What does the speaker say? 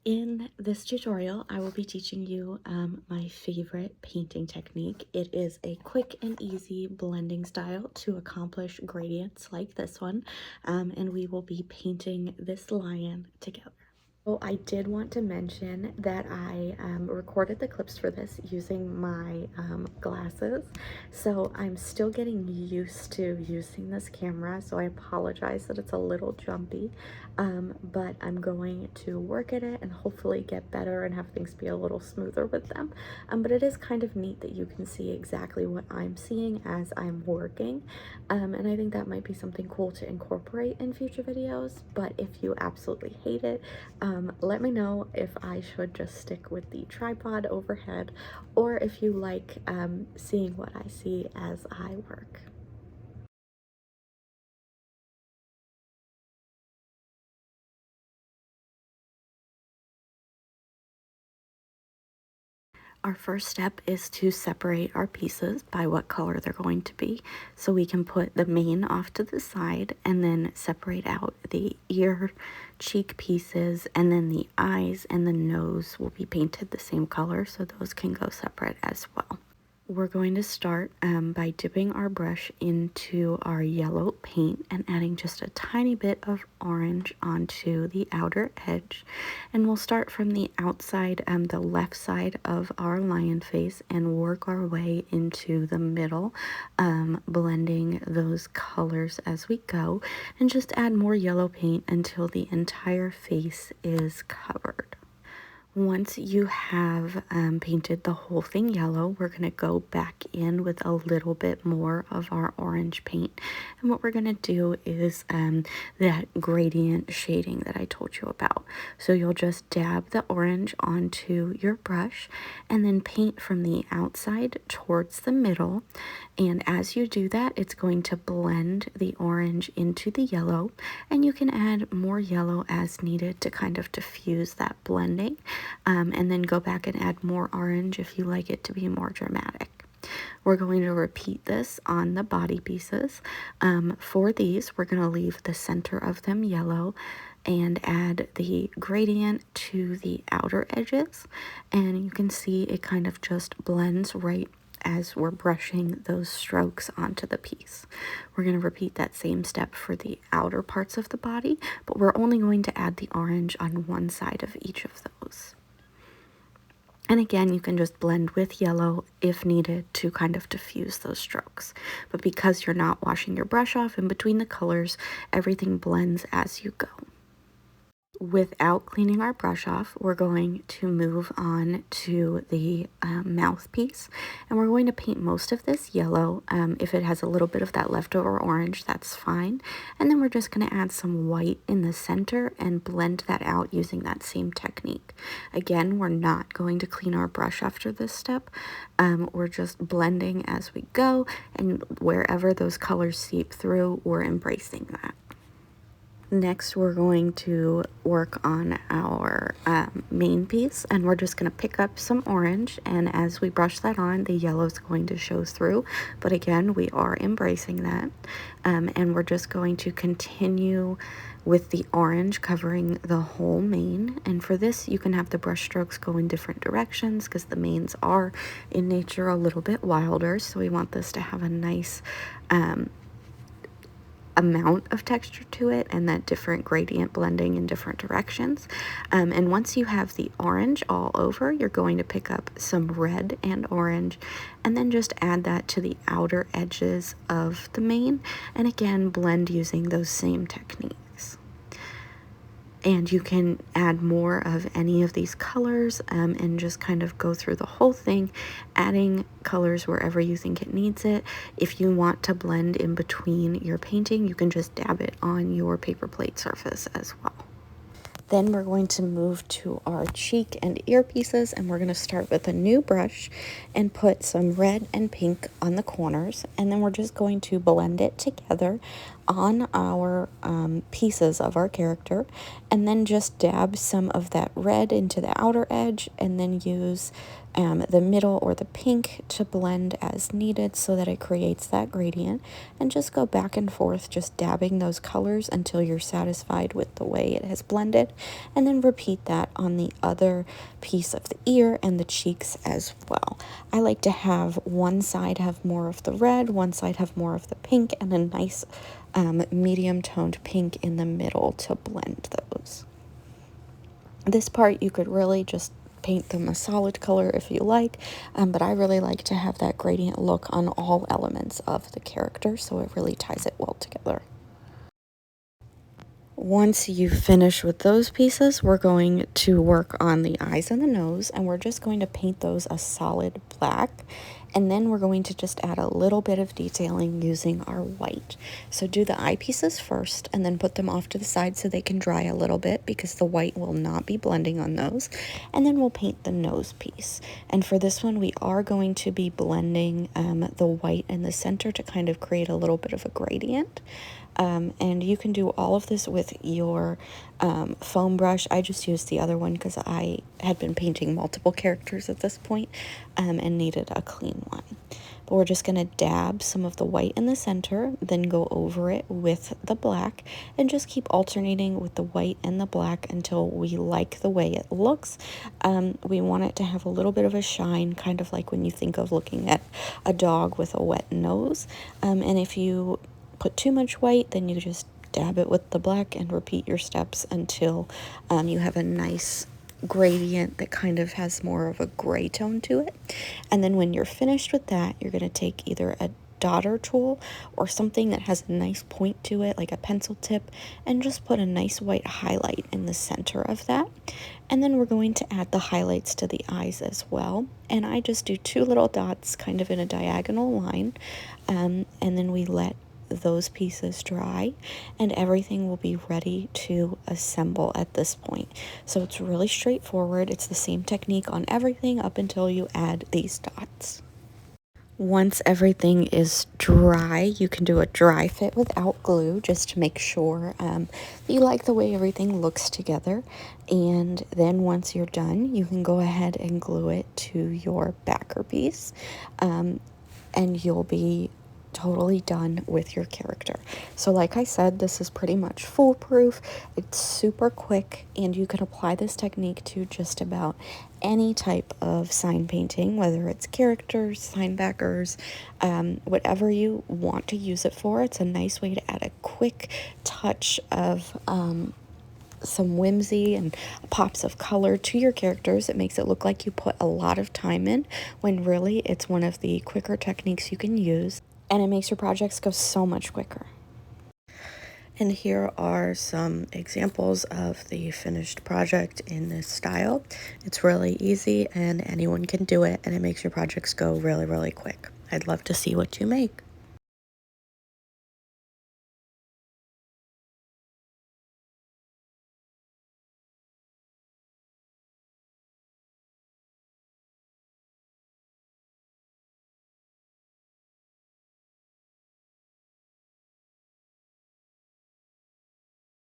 In this tutorial, I will be teaching you my favorite painting technique. It is a quick and easy blending style to accomplish gradients like this one, and we will be painting this lion together. Oh, I did want to mention that I recorded the clips for this using my glasses, so I'm still getting used to using this camera, so I apologize that it's a little jumpy, but I'm going to work at it and hopefully get better and have things be a little smoother with them. But it is kind of neat that you can see exactly what I'm seeing as I'm working, and I think that might be something cool to incorporate in future videos. But if you absolutely hate it, let me know if I should just stick with the tripod overhead, or if you like seeing what I see as I work. Our first step is to separate our pieces by what color they're going to be. So we can put the mane off to the side and then separate out the ear, cheek pieces, and then the eyes and the nose will be painted the same color, so those can go separate as well. We're going to start by dipping our brush into our yellow paint and adding just a tiny bit of orange onto the outer edge. And we'll start from the outside, the left side of our lion face, and work our way into the middle, blending those colors as we go, and just add more yellow paint until the entire face is covered. Once you have painted the whole thing yellow, we're going to go back in with a little bit more of our orange paint. And what we're going to do is that gradient shading that I told you about. So you'll just dab the orange onto your brush and then paint from the outside towards the middle. And as you do that, it's going to blend the orange into the yellow, and you can add more yellow as needed to kind of diffuse that blending. And then go back and add more orange if you like it to be more dramatic. We're going to repeat this on the body pieces. For these, we're going to leave the center of them yellow and add the gradient to the outer edges. And you can see it kind of just blends right as we're brushing those strokes onto the piece. We're going to repeat that same step for the outer parts of the body, but we're only going to add the orange on one side of each of those. And again, you can just blend with yellow if needed to kind of diffuse those strokes. But because you're not washing your brush off in between the colors, everything blends as you go. Without cleaning our brush off, we're going to move on to the mouthpiece, and we're going to paint most of this yellow. If it has a little bit of that leftover orange, that's fine. And then we're just going to add some white in the center and blend that out using that same technique. Again, we're not going to clean our brush after this step. We're just blending as we go, and wherever those colors seep through, we're embracing that. Next, we're going to work on our main piece, and we're just going to pick up some orange, and as we brush that on, the yellow is going to show through, but again, we are embracing that, and we're just going to continue with the orange covering the whole mane. And for this, you can have the brush strokes go in different directions because the manes are in nature a little bit wilder, so we want this to have a nice amount of texture to it and that different gradient blending in different directions. And once you have the orange all over, you're going to pick up some red and orange and then just add that to the outer edges of the mane, and again blend using those same techniques. And you can add more of any of these colors and just kind of go through the whole thing, adding colors wherever you think it needs it. If you want to blend in between your painting, you can just dab it on your paper plate surface as well. Then we're going to move to our cheek and ear pieces, and we're going to start with a new brush and put some red and pink on the corners, and then we're just going to blend it together on our pieces of our character, and then just dab some of that red into the outer edge, and then use the middle or the pink to blend as needed so that it creates that gradient, and just go back and forth, just dabbing those colors until you're satisfied with the way it has blended, and then repeat that on the other piece of the ear and the cheeks as well. I like to have one side have more of the red, one side have more of the pink, and a nice medium toned pink in the middle to blend those. This part you could really just paint them a solid color if you like, but I really like to have that gradient look on all elements of the character, so it really ties it well together. Once you finish with those pieces, we're going to work on the eyes and the nose, and we're just going to paint those a solid black, and then we're going to just add a little bit of detailing using our white. So do the eyepieces first, and then put them off to the side so they can dry a little bit, because the white will not be blending on those, and then we'll paint the nose piece. And for this one, we are going to be blending the white in the center to kind of create a little bit of a gradient. And you can do all of this with your foam brush. I just used the other one because I had been painting multiple characters at this point, and needed a clean one. But we're just going to dab some of the white in the center, then go over it with the black, and just keep alternating with the white and the black until we like the way it looks. We want it to have a little bit of a shine, kind of like when you think of looking at a dog with a wet nose. And if you put too much white, then you just dab it with the black and repeat your steps until you have a nice gradient that kind of has more of a gray tone to it. And then when you're finished with that, you're going to take either a daughter tool or something that has a nice point to it, like a pencil tip, and just put a nice white highlight in the center of that. And then we're going to add the highlights to the eyes as well. And I just do 2 little dots kind of in a diagonal line, and then we let those pieces dry, and everything will be ready to assemble at this point. So it's really straightforward. It's the same technique on everything up until you add these dots. Once everything is dry, you can do a dry fit without glue just to make sure you like the way everything looks together. And then once you're done, you can go ahead and glue it to your backer piece, and you'll be totally done with your character. So like I said, this is pretty much foolproof. It's super quick, and you can apply this technique to just about any type of sign painting, whether it's characters, sign backers, whatever you want to use it for. It's a nice way to add a quick touch of some whimsy and pops of color to your characters. It makes it look like you put a lot of time in, when really it's one of the quicker techniques you can use, and it makes your projects go so much quicker. And here are some examples of the finished project in this style. It's really easy and anyone can do it, and it makes your projects go really, really quick. I'd love to see what you make.